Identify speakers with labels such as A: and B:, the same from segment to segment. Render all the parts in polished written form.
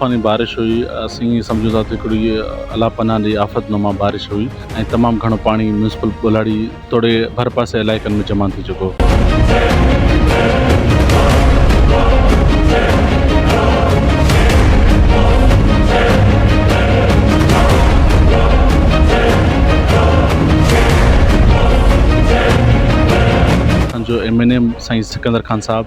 A: तूफ़ानी बारिश हुई। असीं सम्झूं था त हिकिड़ी अला पनाह जी आफ़तनुमा बारिश हुई ऐं तमामु घणो पाणी म्यूनिसिपल ॿोलाड़ी तोड़े भर पासे इलाइक़नि में जमा थी चुको। असांजो MNA साईं सिकंदर खान साहब,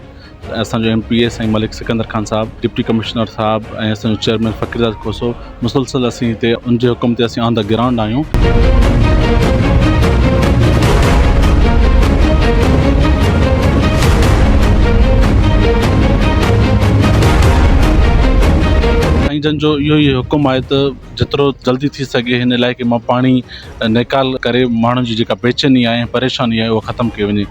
A: असांजो MPA साईं मलिक सिकंदर खान साहब, डिप्टी कमिश्नर साहब ऐं असांजो चेयरमैन फ़कीरदास खोसो मुसलसल असीं हिते उनजे हुकुम ते असीं ऑन द ग्राउंड आहियूं। साईं जन जो इहो ई हुकुम आहे त जेतिरो जल्दी थी सघे हिन इलाइक़े मां पाणी निकाल करे माण्हुनि जी जेका बेचैनी आहे ऐं परेशानी आहे उहा ख़तमु कई वञे।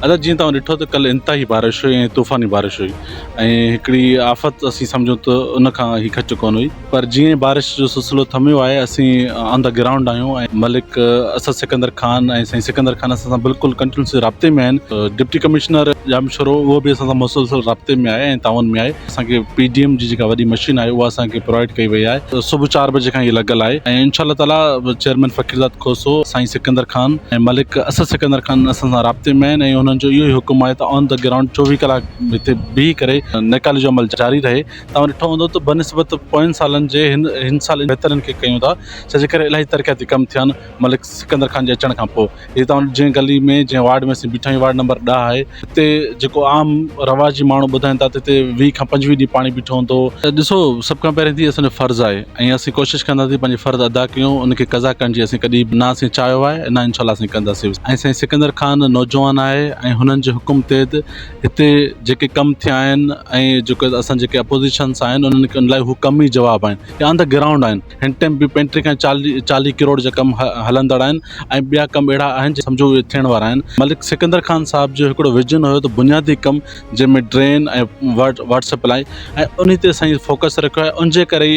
A: अदा जीअं तव्हां ॾिठो त कल्ह इंतिहाई बारिश हुई ऐं तूफ़ानी बारिश हुई ऐं हिकिड़ी आफ़त असीं सम्झूं त उन खां ही खच कोन हुई, पर जीअं बारिश जो सिलसिलो थमियो आहे असीं ऑन द ग्राउंड आहियूं ऐं मलिक असद सिकंदर खान ऐं साईं सिकंदर खान असां सां बिल्कुलु कंटिन्यूस राब्ते में आहिनि। डिप्टी कमिश्नर जामशोरो उहो बि असां सां मुसलसल राब्ते में आहे ऐं ताउन में आहे। असांखे PDM जी जेका वॾी मशीन आहे उहा असांखे प्रोवाइड कई वई आहे। सुबुह 4 बजे खां इहा लॻल आहे ऐं इंशाअल्लाह ताला चेयरमैन फ़कीरदास खोसो, साईं सिकंदर खान ऐं मलिक असद सिकंदर खान असां सां राब्ते में आहिनि ऐं उन्हनि जो इहो ई हुकुम आहे त ऑन द ग्राउंड 24 कलाक हिते बीह करे निकाले जो अमल जारी रहे। तव्हां ॾिठो हूंदो त बनिस्बत पोयनि सालनि जे हिन साल बहितरनि खे कयूं था, छाजे करे इलाही तरक़ियाती कम थिया आहिनि मलिक सिकंदर खान जे अचण खां पोइ। हीअ तव्हां जंहिं गली में जंहिं वार्ड में असीं बीठा आहियूं, वार्ड नंबर 10 आहे, हिते जेको आम रवाजी माण्हू ॿुधाइनि था त हिते 20 खां 25 ॾींहं पाणी बीठो हूंदो। ॾिसो, सभ खां पहिरीं थी असांजो फ़र्ज़ु आहे ऐं असीं कोशिशि कंदासीं पंहिंजे फ़र्ज़ु अदा कयूं, उनखे क़ज़ा करण जी असीं कॾहिं न असीं चाहियो आहे न इंशाअल्लाह असीं कंदासीं। ऐं साईं सिकंदर खान नौजवान आहे ऐं हुननि जे हुकुम तहत हिते जेके कम थिया आहिनि ऐं जेके असां जेके अपोज़िशन्स आहिनि उन्हनि खे उन लाइ हू कम ई जवाबु आहिनि। ऑन द ग्राउंड आहिनि। हिन टाइम बि 35 खां 40 करोड़ जा कम हलंदड़ आहिनि ऐं ॿिया कम अहिड़ा आहिनि सम्झो उहे थियण वारा आहिनि। मलिक सिकंदर खान साहब जो हिकिड़ो विजन हुयो त बुनियादी कम जंहिंमें ड्रेन ऐं वाटर सप्लाई ऐं उन ते असां फोकस रखियो आहे। उनजे करे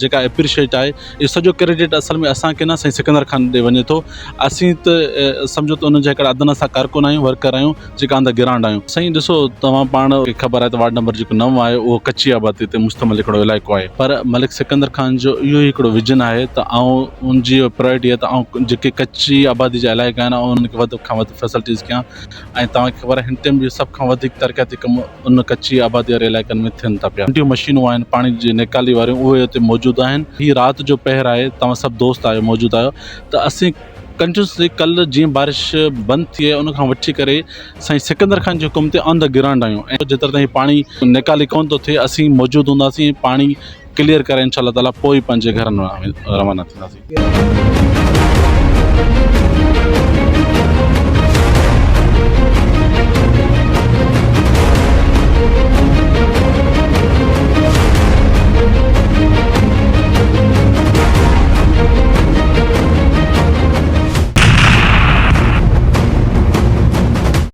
A: जेका एप्रिशिएट आहे इहो सॼो क्रेडिट असल में असांखे न साईं सिकंदर खान ॾे वञे थो। असीं त सम्झो त उनजा हिकिड़ा अदना सां कारकुन आहियूं, वर्कर आहियूं जेका ऑन द ग्राउंड आहियूं। साईं ॾिसो, तव्हां पाण खे ख़बर आहे त वार्ड नंबर जेको 9 आहे उहो कच्ची आबादी ते मुश्तमिल हिकिड़ो इलाइक़ो आहे, पर मलिक सिकंदर खान जो इहो ई हिकिड़ो विजन आहे त उनजी प्रायोरिटी आहे त जेके कच्ची आबादी जा इलाइक़ा आहिनि उन्हनि खे वधि खां वधि फैसिलिटीज़ कयां। ऐं तव्हांखे ख़बर आहे हिन टाइम बि सभ खां वधीक तरक़ियाती कम उन कच्ची आबादी वारे इलाइक़नि में थियनि था पिया। नंढियूं मशीनूं आहिनि पाणी जी निकाली वारियूं, उहे हुते मौजूदु आहिनि। हीअ राति जो पहर आहे, तव्हां सभु दोस्त आहियो, मौजूदु आहियो, त असीं कंटिन्यूसली कल्ह जीअं बारिश बंदि थी आहे उन खां वठी करे साईं सिकंदर खान जे हुकुम ते ऑन द ग्राउंड आहियूं ऐं जेतिरो ताईं पाणी निकाली कोन थो थिए असीं मौजूदु हूंदासीं। पाणी क्लियर करे इंशाअल्लाह ताला पोइ पंहिंजे घरनि में रवाना थींदासीं।